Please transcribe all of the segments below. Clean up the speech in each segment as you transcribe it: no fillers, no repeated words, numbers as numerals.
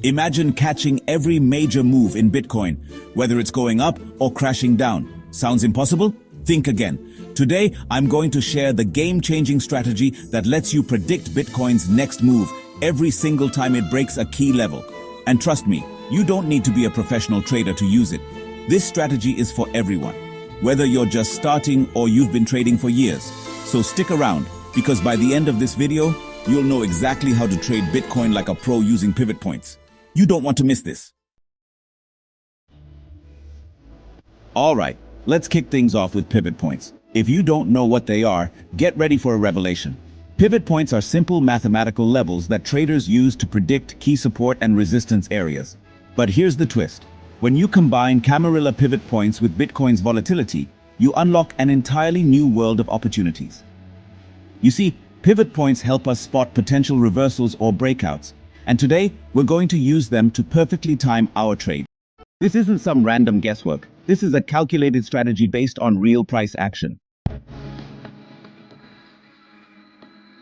Imagine catching every major move in Bitcoin, whether it's going up or crashing down. Sounds impossible? Think again. Today, I'm going to share the game-changing strategy that lets you predict Bitcoin's next move every single time it breaks a key level. And trust me, you don't need to be a professional trader to use it. This strategy is for everyone, whether you're just starting or you've been trading for years. So stick around, because by the end of this video, you'll know exactly how to trade Bitcoin like a pro using pivot points. You don't want to miss this. Alright, let's kick things off with pivot points. If you don't know what they are, get ready for a revelation. Pivot points are simple mathematical levels that traders use to predict key support and resistance areas. But here's the twist. When you combine Camarilla pivot points with Bitcoin's volatility, you unlock an entirely new world of opportunities. You see, pivot points help us spot potential reversals or breakouts, and today we're going to use them to perfectly time our trade. This isn't some random guesswork. This is a calculated strategy based on real price action.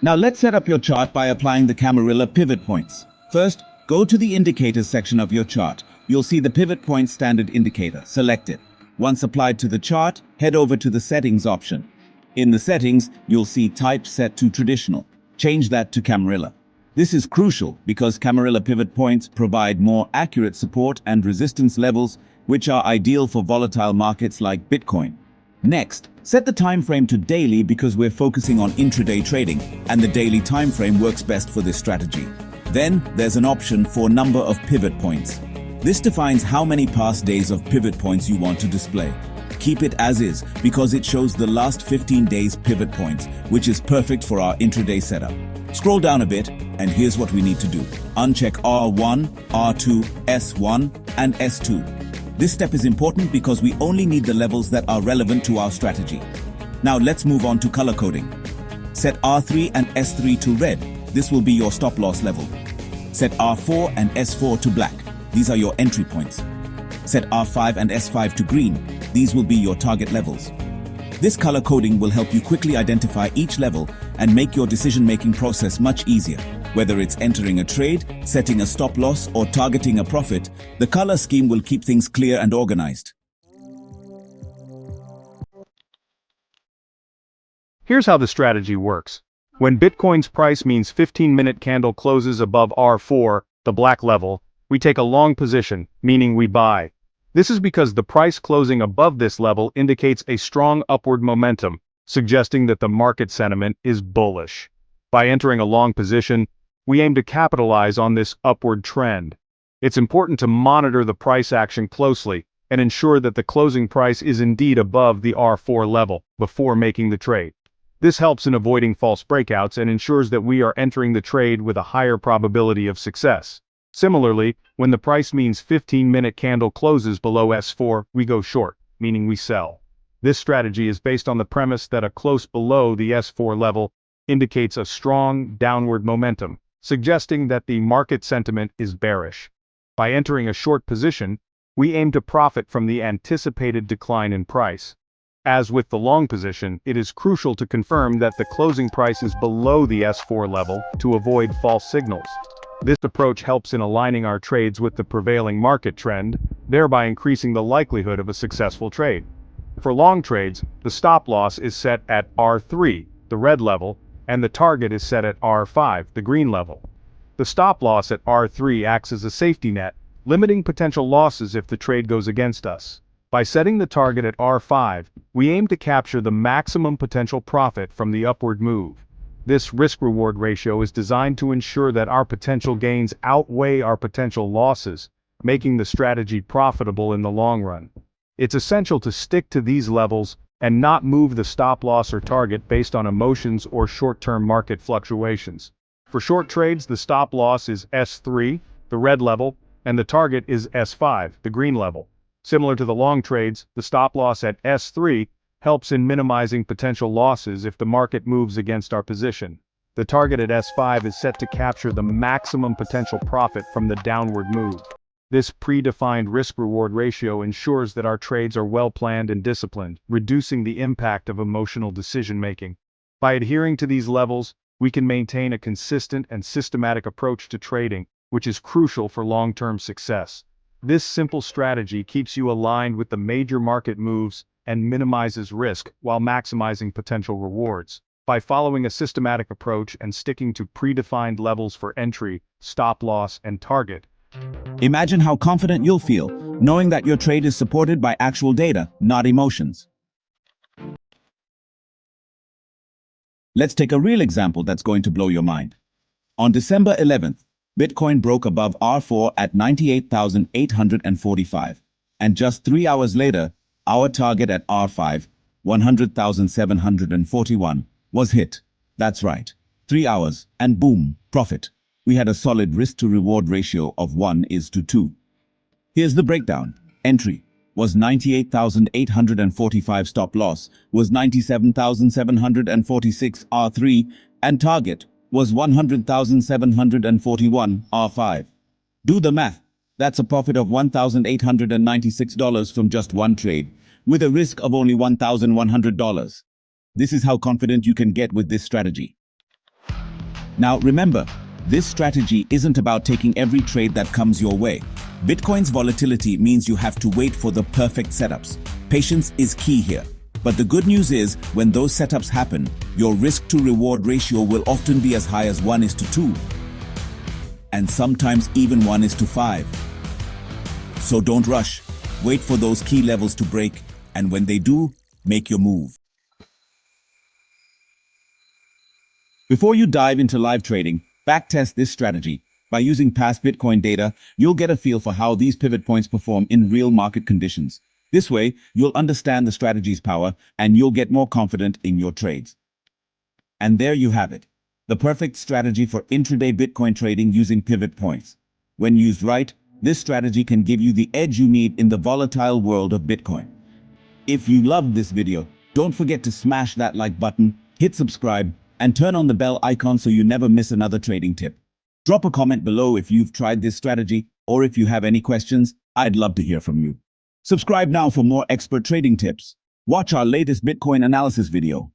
Now let's set up your chart by applying the Camarilla pivot points. First, go to the indicators section of your chart. You'll see the pivot point standard indicator. Select it. Once applied to the chart, head over to the settings option. In the settings, you'll see type set to traditional. Change that to Camarilla. This is crucial because Camarilla pivot points provide more accurate support and resistance levels, which are ideal for volatile markets like Bitcoin. Next, set the time frame to daily because we're focusing on intraday trading, and the daily time frame works best for this strategy. Then, there's an option for number of pivot points. This defines how many past days of pivot points you want to display. Keep it as is because it shows the last 15 days pivot points, which is perfect for our intraday setup. Scroll down a bit, and here's what we need to do. Uncheck R1, R2, S1, and S2. This step is important because we only need the levels that are relevant to our strategy. Now let's move on to color coding. Set R3 and S3 to red. This will be your stop loss level. Set R4 and S4 to black. These are your entry points. Set R5 and S5 to green. These will be your target levels. This color coding will help you quickly identify each level and make your decision-making process much easier. Whether it's entering a trade, setting a stop loss, or targeting a profit, the color scheme will keep things clear and organized. Here's how the strategy works. When Bitcoin's price means 15-minute candle closes above R4, the black level, we take a long position, meaning we buy. This is because the price closing above this level indicates a strong upward momentum, suggesting that the market sentiment is bullish. By entering a long position, we aim to capitalize on this upward trend. It's important to monitor the price action closely and ensure that the closing price is indeed above the R4 level before making the trade. This helps in avoiding false breakouts and ensures that we are entering the trade with a higher probability of success. Similarly, when the price means 15-minute candle closes below S4, we go short, meaning we sell. This strategy is based on the premise that a close below the S4 level indicates a strong downward momentum, suggesting that the market sentiment is bearish. By entering a short position, we aim to profit from the anticipated decline in price. As with the long position, it is crucial to confirm that the closing price is below the S4 level to avoid false signals. This approach helps in aligning our trades with the prevailing market trend, thereby increasing the likelihood of a successful trade. For long trades, the stop loss is set at R3, the red level, and the target is set at R5, the green level. The stop loss at R3 acts as a safety net, limiting potential losses if the trade goes against us. By setting the target at R5, we aim to capture the maximum potential profit from the upward move. This risk-reward ratio is designed to ensure that our potential gains outweigh our potential losses, making the strategy profitable in the long run. It's essential to stick to these levels and not move the stop loss or target based on emotions or short-term market fluctuations. For short trades, the stop loss is S3, the red level, and the target is S5, the green level. Similar to the long trades, the stop loss at S3 helps in minimizing potential losses if the market moves against our position. The target at S5 is set to capture the maximum potential profit from the downward move. This predefined risk-reward ratio ensures that our trades are well-planned and disciplined, reducing the impact of emotional decision-making. By adhering to these levels, we can maintain a consistent and systematic approach to trading, which is crucial for long-term success. This simple strategy keeps you aligned with the major market moves and minimizes risk while maximizing potential rewards. By following a systematic approach and sticking to predefined levels for entry, stop loss, and target. Imagine how confident you'll feel, knowing that your trade is supported by actual data, not emotions. Let's take a real example that's going to blow your mind. On December 11th, Bitcoin broke above R4 at 98,845. And just 3 hours later, our target at R5, 100,741, was hit. That's right. 3 hours, and boom, profit. We had a solid risk-to-reward ratio of 1:2. Here's the breakdown. Entry was 98,845, stop loss was 97,746 R3, and target was 100,741 R5. Do the math. That's a profit of $1,896 from just one trade, with a risk of only $1,100. This is how confident you can get with this strategy. Now remember, this strategy isn't about taking every trade that comes your way. Bitcoin's volatility means you have to wait for the perfect setups. Patience is key here. But the good news is, when those setups happen, your risk-to-reward ratio will often be as high as 1:2, and sometimes even 1:5. So don't rush. Wait for those key levels to break, and when they do, make your move. Before you dive into live trading, backtest this strategy. By using past Bitcoin data, you'll get a feel for how these pivot points perform in real market conditions. This way, you'll understand the strategy's power and you'll get more confident in your trades. And there you have it. The perfect strategy for intraday Bitcoin trading using pivot points. When used right, this strategy can give you the edge you need in the volatile world of Bitcoin. If you loved this video, don't forget to smash that like button, hit subscribe, and turn on the bell icon so you never miss another trading tip. Drop a comment below if you've tried this strategy, or if you have any questions. I'd love to hear from you. Subscribe now for more expert trading tips. Watch our latest Bitcoin analysis video.